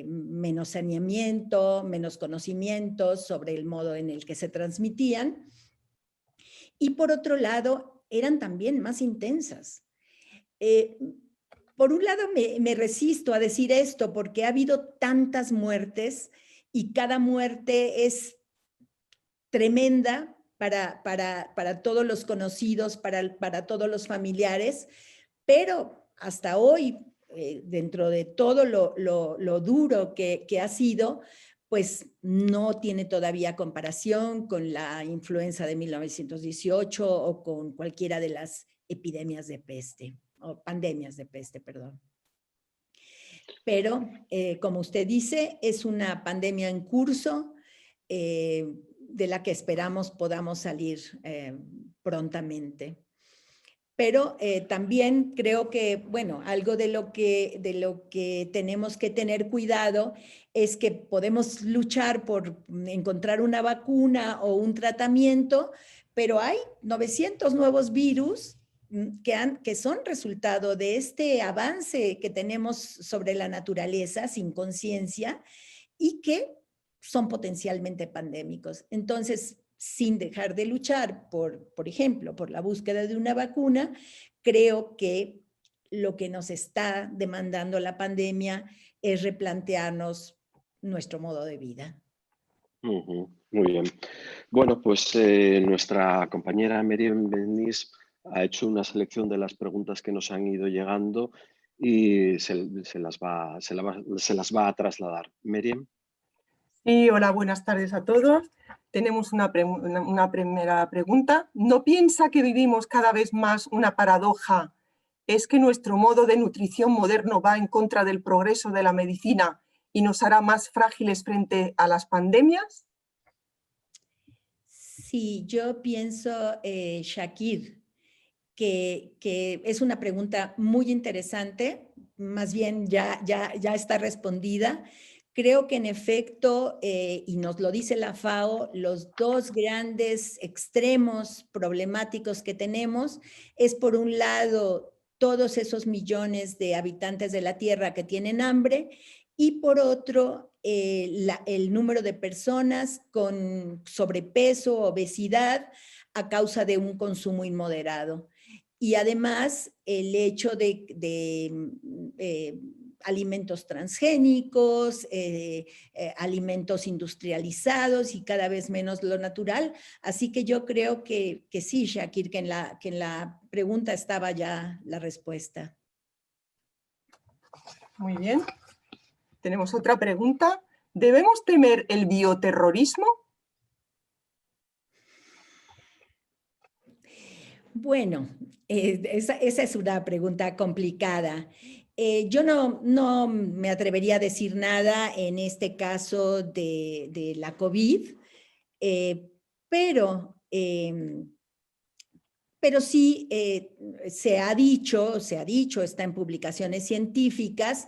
menos saneamiento, menos conocimientos sobre el modo en el que se transmitían, y por otro lado eran también más intensas. Por un lado me resisto a decir esto porque ha habido tantas muertes y cada muerte es tremenda para todos los conocidos, para todos los familiares, pero hasta hoy, dentro de todo lo duro que ha sido, pues no tiene todavía comparación con la influenza de 1918 o con cualquiera de las epidemias de peste, o pandemias de peste, perdón. Pero, como usted dice, es una pandemia en curso, de la que esperamos podamos salir prontamente. Pero también creo que, bueno, algo de lo que tenemos que tener cuidado es que podemos luchar por encontrar una vacuna o un tratamiento, pero hay 900 nuevos virus que son resultado de este avance que tenemos sobre la naturaleza sin conciencia y que son potencialmente pandémicos. Entonces, sin dejar de luchar por ejemplo, por la búsqueda de una vacuna, creo que lo que nos está demandando la pandemia es replantearnos nuestro modo de vida. Muy bien. Bueno, pues nuestra compañera Miriam Benís ha hecho una selección de las preguntas que nos han ido llegando y se las va a trasladar. Miriam. Sí, hola, buenas tardes a todos. Tenemos una primera pregunta. ¿No piensa que vivimos cada vez más una paradoja? ¿Es que nuestro modo de nutrición moderno va en contra del progreso de la medicina y nos hará más frágiles frente a las pandemias? Sí, yo pienso, Shakir, que es una pregunta muy interesante, más bien ya está respondida. Creo que en efecto, y nos lo dice la FAO, los dos grandes extremos problemáticos que tenemos es, por un lado, todos esos millones de habitantes de la Tierra que tienen hambre, y por otro, el número de personas con sobrepeso, obesidad, a causa de un consumo inmoderado. Y además, el hecho de alimentos transgénicos, alimentos industrializados y cada vez menos lo natural. Así que yo creo que sí, Shakir, que en la pregunta estaba ya la respuesta. Muy bien. Tenemos otra pregunta. ¿Debemos temer el bioterrorismo? Bueno, esa es una pregunta complicada. Yo no me atrevería a decir nada en este caso de la COVID, pero, pero sí se ha dicho, está en publicaciones científicas,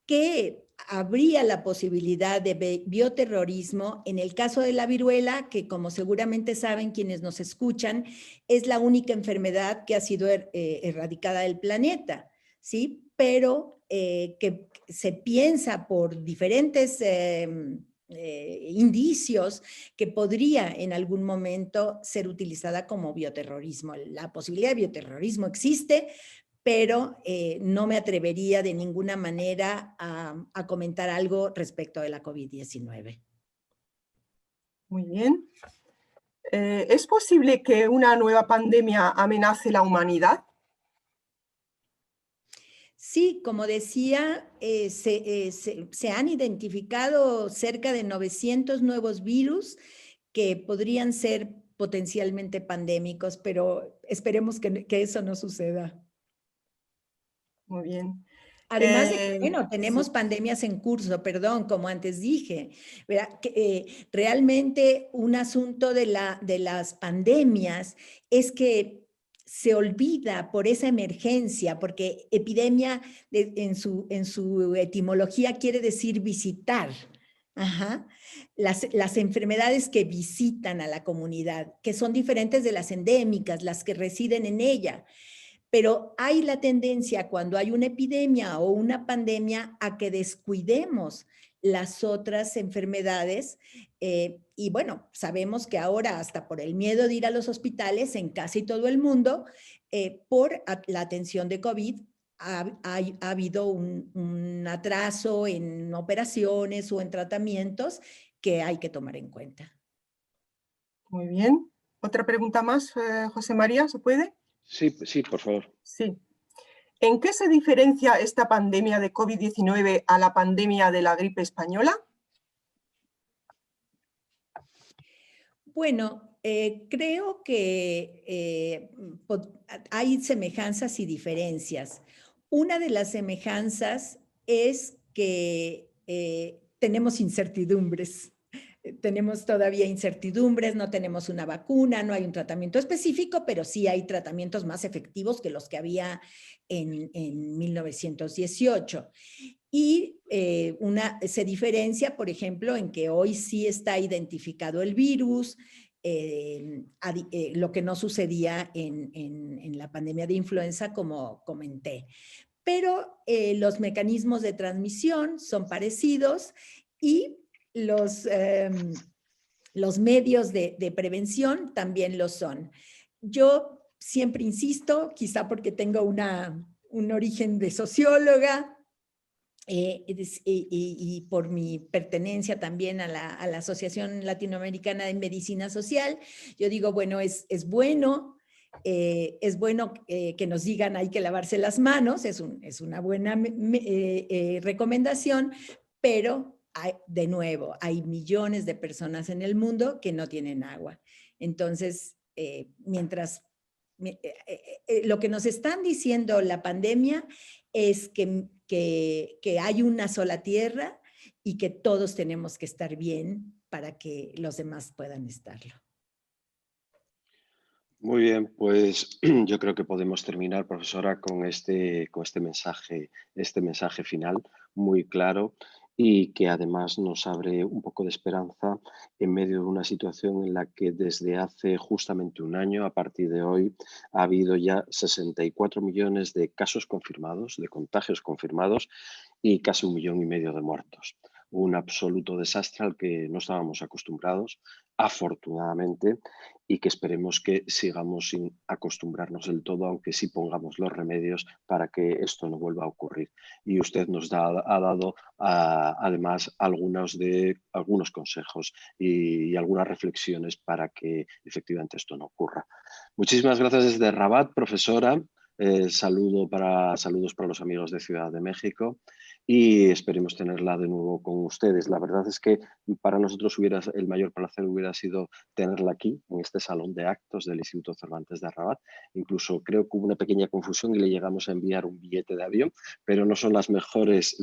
que habría la posibilidad de bioterrorismo en el caso de la viruela, que como seguramente saben quienes nos escuchan, es la única enfermedad que ha sido erradicada del planeta, ¿sí? Pero que se piensa por diferentes indicios que podría en algún momento ser utilizada como bioterrorismo. La posibilidad de bioterrorismo existe, pero no me atrevería de ninguna manera a comentar algo respecto de la COVID-19. Muy bien. ¿Es posible que una nueva pandemia amenace la humanidad? Sí, como decía, se han identificado cerca de 900 nuevos virus que podrían ser potencialmente pandémicos, pero esperemos que eso no suceda. Muy bien. Además de que, bueno, Sí. tenemos pandemias en curso, perdón, como antes dije, ¿verdad? Realmente un asunto de las pandemias es que se olvida por esa emergencia, porque epidemia en su etimología quiere decir visitar. Ajá. Las enfermedades que visitan a la comunidad, que son diferentes de las endémicas, las que residen en ella. Pero hay la tendencia cuando hay una epidemia o una pandemia a que descuidemos las otras enfermedades. Y bueno, sabemos que ahora hasta por el miedo de ir a los hospitales en casi todo el mundo, por la atención de COVID, ha habido un atraso en operaciones o en tratamientos que hay que tomar en cuenta. Muy bien. ¿Otra pregunta más, José María? ¿Se puede? Sí, sí, por favor. Sí. ¿En qué se diferencia esta pandemia de COVID-19 a la pandemia de la gripe española? Bueno, creo que hay semejanzas y diferencias. Una de las semejanzas es que tenemos incertidumbres. Tenemos todavía incertidumbres, no tenemos una vacuna, no hay un tratamiento específico, pero sí hay tratamientos más efectivos que los que había en 1918. Y se diferencia, por ejemplo, en que hoy sí está identificado el virus, lo que no sucedía en la pandemia de influenza, como comenté. Pero los mecanismos de transmisión son parecidos y los medios de prevención también lo son. Yo siempre insisto, quizá porque tengo un origen de socióloga, y por mi pertenencia también a la Asociación Latinoamericana de Medicina Social, yo digo, bueno, es bueno que nos digan hay que lavarse las manos, es una buena recomendación, pero de nuevo, hay millones de personas en el mundo que no tienen agua. Entonces, lo que nos están diciendo la pandemia es que hay una sola tierra y que todos tenemos que estar bien para que los demás puedan estarlo. Muy bien, pues yo creo que podemos terminar, profesora, con este mensaje final muy claro y que además nos abre un poco de esperanza en medio de una situación en la que desde hace justamente un año, a partir de hoy, ha habido ya 64 millones de casos confirmados, de contagios confirmados y casi 1,5 millones de muertos. Un absoluto desastre al que no estábamos acostumbrados, afortunadamente, y que esperemos que sigamos sin acostumbrarnos del todo, aunque sí pongamos los remedios para que esto no vuelva a ocurrir. Y usted nos ha dado además algunos consejos y algunas reflexiones para que efectivamente esto no ocurra. Muchísimas gracias desde Rabat, profesora. Saludos para los amigos de Ciudad de México y esperemos tenerla de nuevo con ustedes. La verdad es que para nosotros el mayor placer hubiera sido tenerla aquí, en este salón de actos del Instituto Cervantes de Rabat. Incluso creo que hubo una pequeña confusión y le llegamos a enviar un billete de avión, pero no son las mejores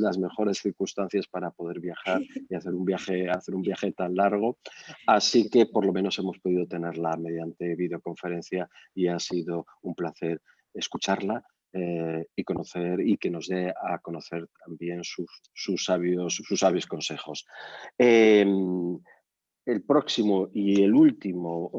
circunstancias para poder viajar y hacer un viaje tan largo. Así que por lo menos hemos podido tenerla mediante videoconferencia y ha sido un placer escucharla y conocer y que nos dé a conocer también sus sabios consejos. El próximo y el último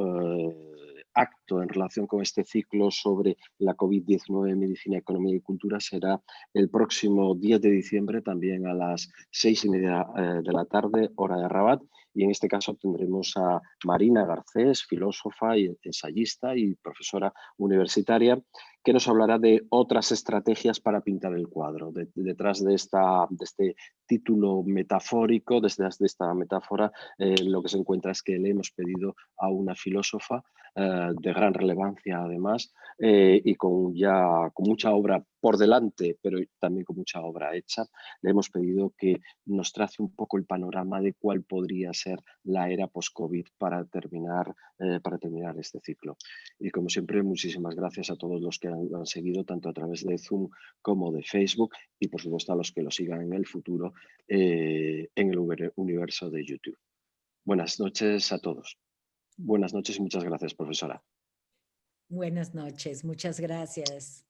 acto en relación con este ciclo sobre la COVID-19, medicina, economía y cultura será el próximo 10 de diciembre, también a las 6:30 de la tarde, hora de Rabat. Y en este caso tendremos a Marina Garcés, filósofa y ensayista y profesora universitaria, que nos hablará de otras estrategias para pintar el cuadro. Detrás de este título metafórico, desde esta metáfora, lo que se encuentra es que le hemos pedido a una filósofa de gran relevancia además y con mucha obra por delante, pero también con mucha obra hecha, le hemos pedido que nos trace un poco el panorama de cuál podría ser la era post-COVID para terminar este ciclo. Y como siempre, muchísimas gracias a todos los que lo han seguido, tanto a través de Zoom como de Facebook, y por supuesto a los que lo sigan en el futuro en el universo de YouTube. Buenas noches a todos. Buenas noches y muchas gracias, profesora. Buenas noches, muchas gracias.